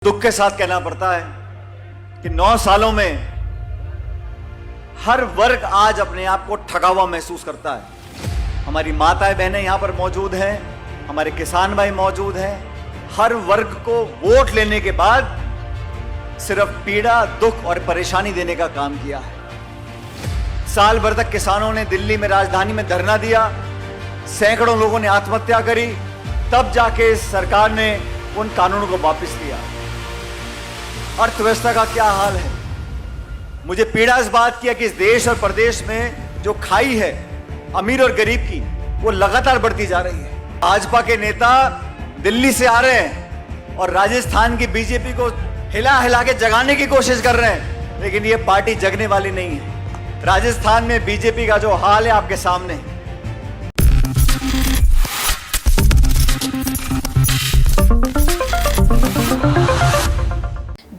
दुख के साथ कहना पड़ता है कि 9 सालों में हर वर्ग आज अपने आप को ठगा हुआ महसूस करता है। हमारी माताएं बहनें यहां पर मौजूद हैं, हमारे किसान भाई मौजूद हैं। हर वर्ग को वोट लेने के बाद सिर्फ पीड़ा, दुख और परेशानी देने का काम किया है। साल भर तक किसानों ने दिल्ली में, राजधानी में धरना दिया, सैकड़ों लोगों ने आत्महत्या करी, तब जाके सरकार ने उन कानूनों को वापस लिया। अर्थव्यवस्था का क्या हाल है। मुझे पीड़ा इस बात की है कि इस देश और प्रदेश में जो खाई है अमीर और गरीब की, वो लगातार बढ़ती जा रही है। भाजपा के नेता दिल्ली से आ रहे हैं और राजस्थान की बीजेपी को हिला हिला के जगाने की कोशिश कर रहे हैं, लेकिन ये पार्टी जगने वाली नहीं है। राजस्थान में बीजेपी का जो हाल है आपके सामने है।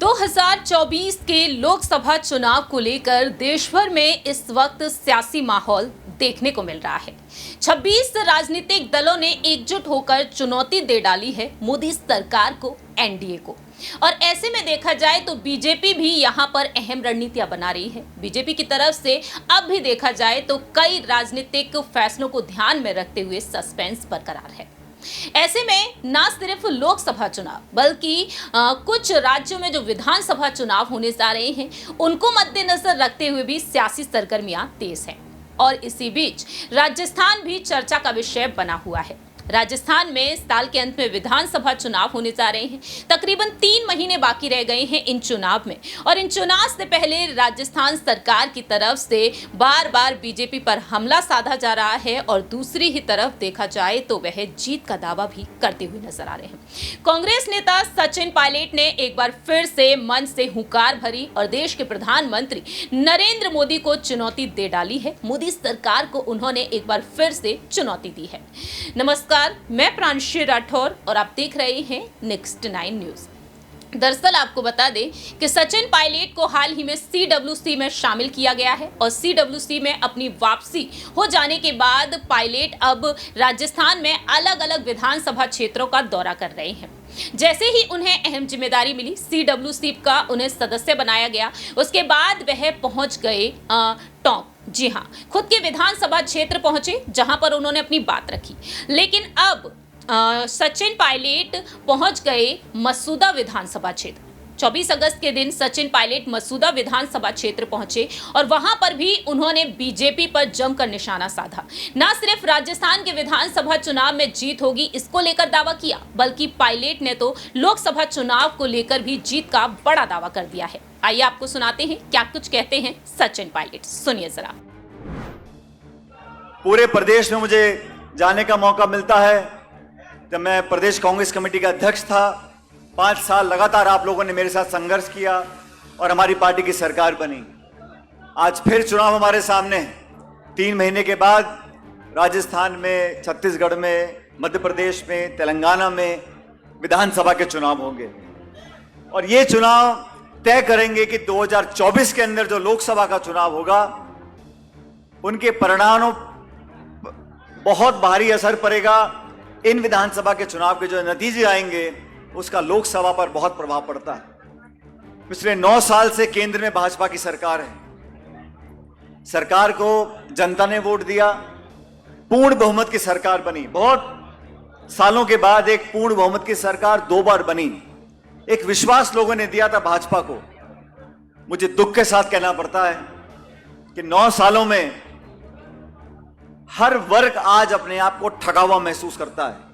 2024 के लोकसभा चुनाव को लेकर देश भर में इस वक्त सियासी माहौल देखने को मिल रहा है। 26 राजनीतिक दलों ने एकजुट होकर चुनौती दे डाली है मोदी सरकार को, एनडीए को। और ऐसे में देखा जाए तो बीजेपी भी यहां पर अहम रणनीतियां बना रही है। बीजेपी की तरफ से अब भी देखा जाए तो कई राजनीतिक फैसलों को ध्यान में रखते हुए सस्पेंस बरकरार है। ऐसे में ना सिर्फ लोकसभा चुनाव बल्कि कुछ राज्यों में जो विधानसभा चुनाव होने जा रहे हैं, उनको मद्देनजर रखते हुए भी सियासी सरगर्मियां तेज हैं। और इसी बीच राजस्थान भी चर्चा का विषय बना हुआ है। राजस्थान में साल के अंत में विधानसभा चुनाव होने जा रहे हैं। तकरीबन 3 महीने बाकी रह गए हैं इन चुनाव में, और इन चुनाव से पहले राजस्थान सरकार की तरफ से बार बार बीजेपी पर हमला साधा जा रहा है, और दूसरी ही तरफ देखा जाए तो वह जीत का दावा भी करते हुए नजर आ रहे हैं। कांग्रेस नेता सचिन पायलट ने एक बार फिर से मन से हुंकार भरी और देश के प्रधानमंत्री नरेंद्र मोदी को चुनौती दे डाली है। मोदी सरकार को उन्होंने एक बार फिर से चुनौती दी है। नमस्कार, मैं प्रांशी राठौर और आप देख रहे हैं नेक्स्ट 9 न्यूज। दरअसल आपको बता दें कि सचिन पायलट को हाल ही में CWC में शामिल किया गया है, और CWC में अपनी वापसी हो जाने के बाद पायलट अब राजस्थान में अलग अलग विधानसभा क्षेत्रों का दौरा कर रहे हैं। जैसे ही उन्हें अहम जिम्मेदारी मिली, CWC का उन्हें सदस्य बनाया गया, उसके बाद वह पहुंच गए टोंक। जी हाँ, खुद के विधानसभा क्षेत्र पहुंचे जहां पर उन्होंने अपनी बात रखी। लेकिन अब सचिन पायलट पहुंच गए मसूदा विधानसभा क्षेत्र। 24 अगस्त के दिन सचिन पायलट मसूदा विधानसभा क्षेत्र पहुंचे, और वहां पर भी उन्होंने बीजेपी पर जमकर निशाना साधा। न सिर्फ राजस्थान के विधानसभा चुनाव में जीत होगी इसको लेकर दावा किया, बल्कि पायलट ने तो लोकसभा चुनाव को लेकर भी जीत का बड़ा दावा कर दिया है। आइए आपको सुनाते हैं क्या कुछ कहते हैं सचिन पायलट, सुनिए जरा। पूरे प्रदेश में मुझे जाने का मौका मिलता है। जब मैं प्रदेश कांग्रेस कमेटी का अध्यक्ष था, 5 साल लगातार आप लोगों ने मेरे साथ संघर्ष किया और हमारी पार्टी की सरकार बनी। आज फिर चुनाव हमारे सामने है। 3 महीने के बाद राजस्थान में, छत्तीसगढ़ में, मध्य प्रदेश में, तेलंगाना में विधानसभा के चुनाव होंगे, और ये चुनाव तय करेंगे कि 2024 के अंदर जो लोकसभा का चुनाव होगा, उनके परिणामों बहुत भारी असर पड़ेगा। इन विधानसभा के चुनाव के जो नतीजे आएंगे, उसका लोकसभा पर बहुत प्रभाव पड़ता है। पिछले 9 साल से केंद्र में भाजपा की सरकार है। सरकार को जनता ने वोट दिया, पूर्ण बहुमत की सरकार बनी। बहुत सालों के बाद एक पूर्ण बहुमत की सरकार 2 बार बनी। एक विश्वास लोगों ने दिया था भाजपा को। मुझे दुख के साथ कहना पड़ता है कि 9 सालों में हर वर्ग आज अपने आप को ठगा हुआ महसूस करता है।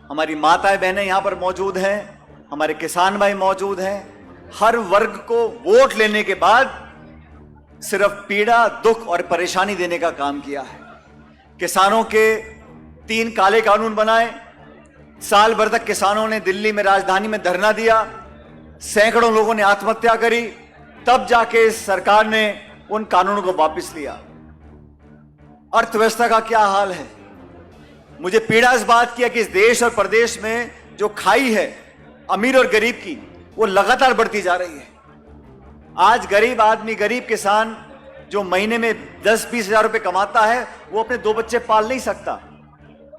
हमारी माताएं बहनें यहां पर मौजूद हैं, हमारे किसान भाई मौजूद हैं। हर वर्ग को वोट लेने के बाद सिर्फ पीड़ा, दुख और परेशानी देने का काम किया है। किसानों के 3 काले कानून बनाए। साल भर तक किसानों ने दिल्ली में, राजधानी में धरना दिया, सैकड़ों लोगों ने आत्महत्या करी, तब जाके सरकार ने उन कानूनों को वापस लिया। अर्थव्यवस्था का क्या हाल है। मुझे पीड़ा इस बात की है कि इस देश और प्रदेश में जो खाई है अमीर और गरीब की, वो लगातार बढ़ती जा रही है। आज गरीब आदमी, गरीब किसान जो महीने में 10-20 हजार रुपए कमाता है, वो अपने 2 बच्चे पाल नहीं सकता।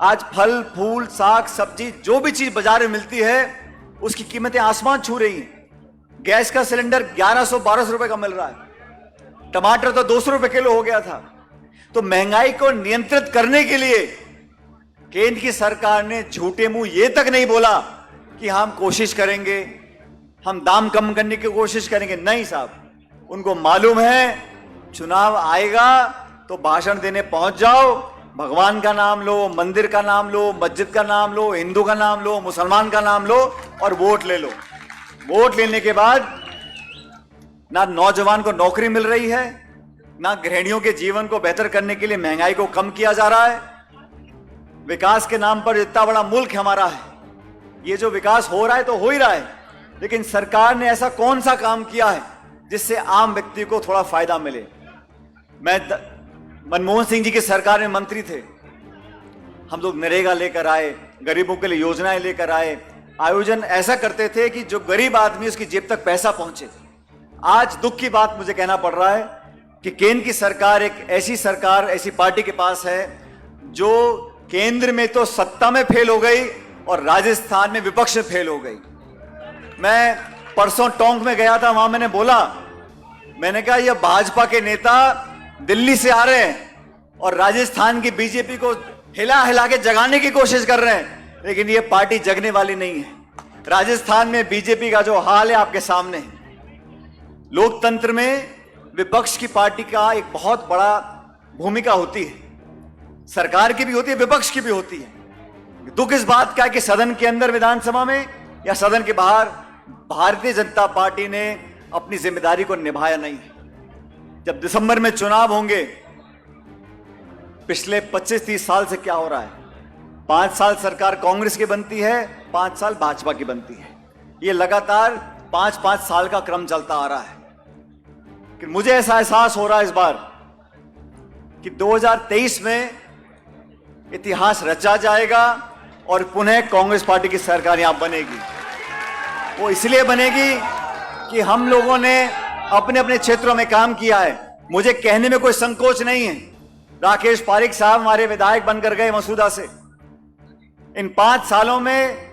आज फल फूल, साग सब्जी, जो भी चीज बाजार में मिलती है, उसकी कीमतें आसमान छू रही हैं। गैस का सिलेंडर 1100-1200 रुपए का मिल रहा है, टमाटर तो 200 रुपए किलो हो गया था। तो महंगाई को नियंत्रित करने के लिए केंद्र की सरकार ने झूठे मुंह ये तक नहीं बोला कि हम कोशिश करेंगे, हम दाम कम करने की कोशिश करेंगे। नहीं साहब, उनको मालूम है चुनाव आएगा तो भाषण देने पहुंच जाओ, भगवान का नाम लो, मंदिर का नाम लो, मस्जिद का नाम लो, हिंदू का नाम लो, मुसलमान का नाम लो और वोट ले लो। वोट लेने के बाद ना नौजवान को नौकरी मिल रही है, ना गृहिणियों के जीवन को बेहतर करने के लिए महंगाई को कम किया जा रहा है। विकास के नाम पर इतना बड़ा मुल्क हमारा है, ये जो विकास हो रहा है तो हो ही रहा है, लेकिन सरकार ने ऐसा कौन सा काम किया है जिससे आम व्यक्ति को थोड़ा फायदा मिले। मैं मनमोहन सिंह जी की सरकार में मंत्री थे, हम लोग नरेगा लेकर आए, गरीबों के लिए योजनाएं लेकर आए, आयोजन ऐसा करते थे कि जो गरीब आदमी उसकी जेब तक पैसा पहुंचे। आज दुख की बात मुझे कहना पड़ रहा है कि केंद्र की सरकार एक ऐसी सरकार, ऐसी पार्टी के पास है जो केंद्र में तो सत्ता में फेल हो गई और राजस्थान में विपक्ष में फेल हो गई। मैं परसों टोंक में गया था, वहां मैंने बोला, मैंने कहा यह भाजपा के नेता दिल्ली से आ रहे हैं और राजस्थान की बीजेपी को हिला हिला के जगाने की कोशिश कर रहे हैं, लेकिन यह पार्टी जगने वाली नहीं है। राजस्थान में बीजेपी का जो हाल है आपके सामने है। लोकतंत्र में विपक्ष की पार्टी का एक बहुत बड़ा भूमिका होती है, सरकार की भी होती है, विपक्ष की भी होती है। दुख इस बात का है कि सदन के अंदर विधानसभा में या सदन के बाहर भारतीय जनता पार्टी ने अपनी जिम्मेदारी को निभाया नहीं। जब दिसंबर में चुनाव होंगे, पिछले 25-30 साल से क्या हो रहा है, 5 साल सरकार कांग्रेस की बनती है, 5 साल भाजपा की बनती है। ये लगातार 5-5 साल का क्रम चलता आ रहा है। कि मुझे ऐसा एहसास हो रहा है इस बार कि 2023 में इतिहास रचा जाएगा और पुनः कांग्रेस पार्टी की सरकार यहां बनेगी। वो इसलिए बनेगी कि हम लोगों ने अपने अपने क्षेत्रों में काम किया है। मुझे कहने में कोई संकोच नहीं है, राकेश पारिक साहब हमारे विधायक बनकर गए मसूदा से। इन 5 सालों में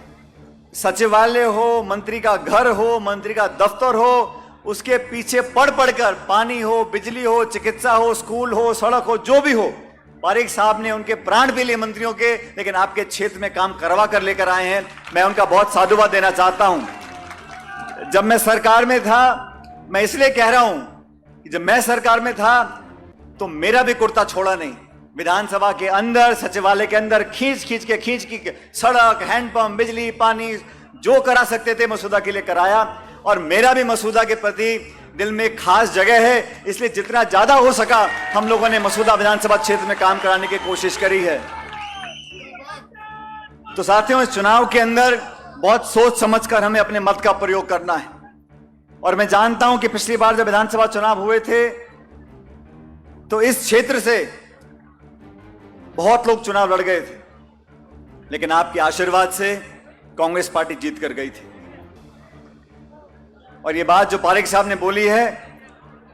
सचिवालय हो, मंत्री का घर हो, मंत्री का दफ्तर हो, उसके पीछे पढ़ पढ़कर पानी हो, बिजली हो, चिकित्सा हो, स्कूल हो, सड़क हो, जो भी हो, पारिक साहब ने उनके प्राण भी लिए मंत्रियों के, लेकिन आपके क्षेत्र में काम करवा कर लेकर आए हैं। मैं उनका बहुत साधुवाद देना चाहता हूं। जब मैं सरकार में था, मैं इसलिए कह रहा हूं कि जब मैं सरकार में था तो मेरा भी कुर्ता छोड़ा नहीं। विधानसभा के अंदर, सचिवालय के अंदर खींच के सड़क, हैंडपंप, बिजली, पानी जो करा सकते थे मसूदा के लिए कराया। और मेरा भी मसूदा के प्रति दिल में खास जगह है, इसलिए जितना ज्यादा हो सका हम लोगों ने मसूदा विधानसभा क्षेत्र में काम कराने की कोशिश करी है। तो साथियों, इस चुनाव के अंदर बहुत सोच समझकर हमें अपने मत का प्रयोग करना है। और मैं जानता हूं कि पिछली बार जब विधानसभा चुनाव हुए थे तो इस क्षेत्र से बहुत लोग चुनाव लड़ गए थे, लेकिन आपके आशीर्वाद से कांग्रेस पार्टी जीत कर गई थी। और ये बात जो पारिक साहब ने बोली है,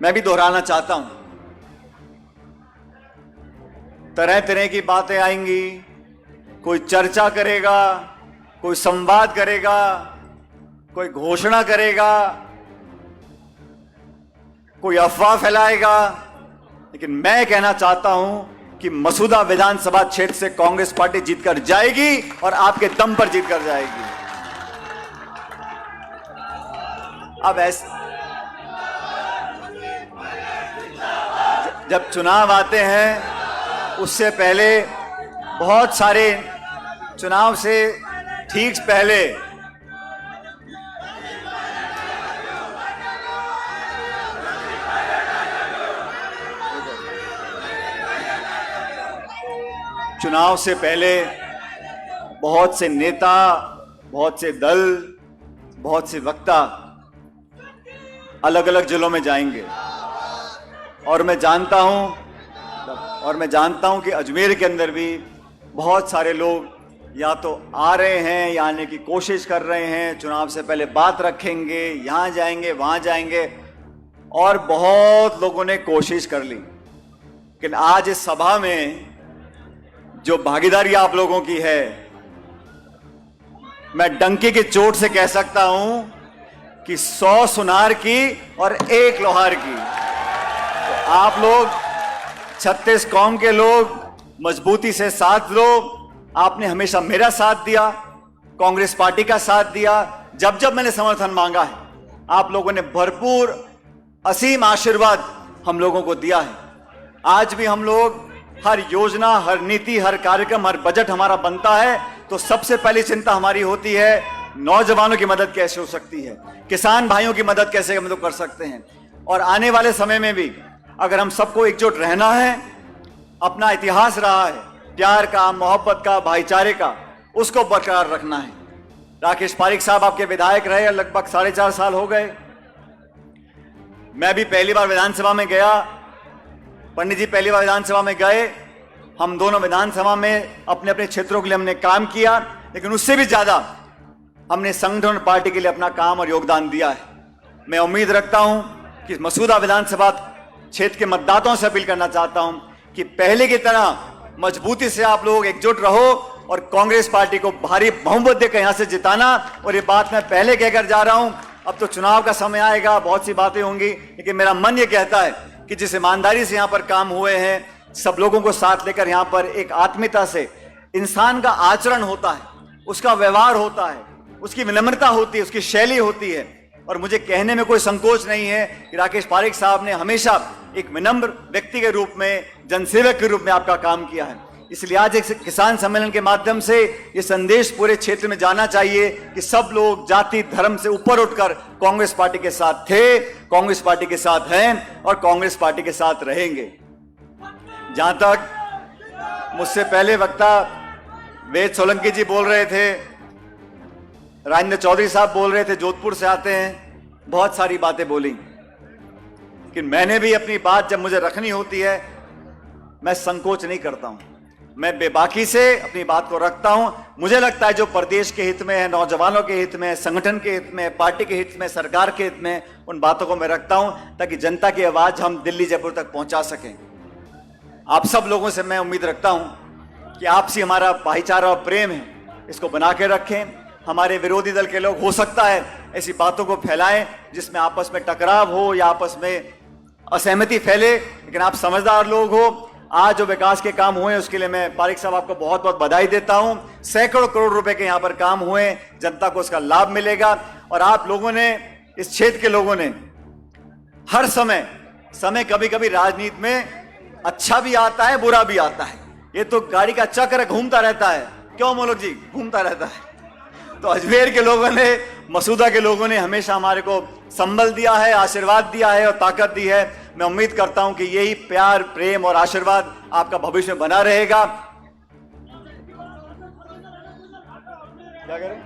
मैं भी दोहराना चाहता हूं। तरह तरह की बातें आएंगी, कोई चर्चा करेगा, कोई संवाद करेगा, कोई घोषणा करेगा, कोई अफवाह फैलाएगा, लेकिन मैं कहना चाहता हूं कि मसूदा विधानसभा क्षेत्र से कांग्रेस पार्टी जीतकर जाएगी और आपके दम पर जीतकर जाएगी। अब जब चुनाव आते हैं उससे पहले, बहुत सारे चुनाव से ठीक पहले चुनाव से पहले बहुत से नेता, बहुत से दल, बहुत से वक्ता अलग अलग जिलों में जाएंगे। और मैं जानता हूं कि अजमेर के अंदर भी बहुत सारे लोग या तो आ रहे हैं या आने की कोशिश कर रहे हैं, चुनाव से पहले बात रखेंगे, यहां जाएंगे, वहां जाएंगे, और बहुत लोगों ने कोशिश कर ली। लेकिन आज इस सभा में जो भागीदारी आप लोगों की है मैं डंके की चोट से कह सकता हूं कि 100 सुनार की और 1 लोहार की। तो आप लोग 36 कौम के लोग मजबूती से साथ दो। आपने हमेशा मेरा साथ दिया, कांग्रेस पार्टी का साथ दिया। जब जब मैंने समर्थन मांगा है, आप लोगों ने भरपूर असीम आशीर्वाद हम लोगों को दिया है। आज भी हम लोग हर योजना, हर नीति, हर कार्यक्रम, हर बजट हमारा बनता है तो सबसे पहली चिंता हमारी होती है नौजवानों की मदद कैसे हो सकती है, किसान भाइयों की मदद कैसे हम लोग कर सकते हैं। और आने वाले समय में भी अगर हम सबको एकजुट रहना है, अपना इतिहास रहा है प्यार का, मोहब्बत का, भाईचारे का, उसको बरकरार रखना है। राकेश पारिक साहब आपके विधायक रहे लगभग 4.5 साल हो गए। मैं भी पहली बार विधानसभा में गया, पंडित जी पहली बार विधानसभा में गए। हम दोनों विधानसभा में अपने अपने क्षेत्रों के लिए हमने काम किया, लेकिन उससे भी ज्यादा हमने संगठन पार्टी के लिए अपना काम और योगदान दिया है। मैं उम्मीद रखता हूं कि मसूदा विधानसभा क्षेत्र के मतदाताओं से अपील करना चाहता हूं कि पहले की तरह मजबूती से आप लोग एकजुट रहो और कांग्रेस पार्टी को भारी बहुमत देकर यहां से जिताना। और ये बात मैं पहले कहकर जा रहा हूं, अब तो चुनाव का समय आएगा, बहुत सी बातें होंगी, लेकिन मेरा मन ये कहता है कि जिस ईमानदारी से यहां पर काम हुए हैं, सब लोगों को साथ लेकर यहां पर एक आत्मीयता से इंसान का आचरण होता है, उसका व्यवहार होता है, उसकी विनम्रता होती है, उसकी शैली होती है। और मुझे कहने में कोई संकोच नहीं है कि राकेश पारिक साहब ने हमेशा एक विनम्र व्यक्ति के रूप में, जनसेवक के रूप में आपका काम किया है। इसलिए आज एक किसान सम्मेलन के माध्यम से ये संदेश पूरे क्षेत्र में जाना चाहिए कि सब लोग जाति धर्म से ऊपर उठकर कांग्रेस पार्टी के साथ थे, कांग्रेस पार्टी के साथ हैं और कांग्रेस पार्टी के साथ रहेंगे। जहां तक मुझसे पहले वक्ता वेद सोलंकी जी बोल रहे थे, राजेंद्र चौधरी साहब बोल रहे थे, जोधपुर से आते हैं, बहुत सारी बातें बोली, लेकिन मैंने भी अपनी बात जब मुझे रखनी होती है, मैं संकोच नहीं करता हूं, मैं बेबाकी से अपनी बात को रखता हूं। मुझे लगता है जो प्रदेश के हित में है, नौजवानों के हित में है, संगठन के हित में है, पार्टी के हित में, सरकार के हित में, उन बातों को मैं रखता हूं ताकि जनता की आवाज हम दिल्ली जयपुर तक पहुंचा सकें। आप सब लोगों से मैं उम्मीद रखता हूं कि आपसी हमारा भाईचारा और प्रेम है, इसको बना के रखें। हमारे विरोधी दल के लोग हो सकता है ऐसी बातों को फैलाएं जिसमें आपस में टकराव हो या आपस में असहमति फैले, लेकिन आप समझदार लोग हो। आज जो विकास के काम हुए उसके लिए मैं पारिक साहब आपको बहुत बहुत बधाई देता हूं। सैकड़ों करोड़ रुपए के यहां पर काम हुए, जनता को उसका लाभ मिलेगा। और आप लोगों ने, इस क्षेत्र के लोगों ने हर समय कभी कभी राजनीति में अच्छा भी आता है, बुरा भी आता है, ये तो गाड़ी का चक्र घूमता रहता है, क्यों मोलक जी, घूमता रहता है। तो अजमेर के लोगों ने, मसूदा के लोगों ने हमेशा हमारे को संबल दिया है, आशीर्वाद दिया है और ताकत दी है। मैं उम्मीद करता हूं कि यही प्यार, प्रेम और आशीर्वाद आपका भविष्य में बना रहेगा। क्या करें?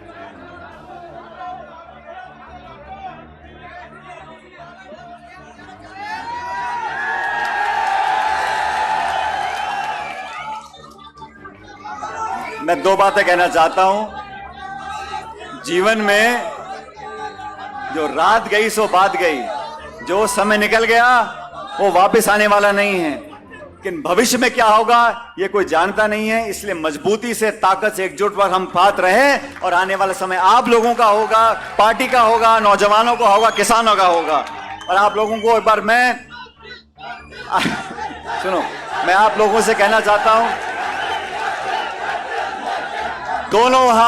मैं 2 बातें कहना चाहता हूं। जीवन में जो रात गई सो बात गई, जो समय निकल गया वो वापस आने वाला नहीं है, लेकिन भविष्य में क्या होगा ये कोई जानता नहीं है। इसलिए मजबूती से, ताकत से एकजुट पर हम साथ रहें और आने वाला समय आप लोगों का होगा, पार्टी का होगा, नौजवानों का होगा, किसानों का होगा। और आप लोगों को एक बार सुनो, मैं आप लोगों से कहना चाहता हूं, दोनों हाथ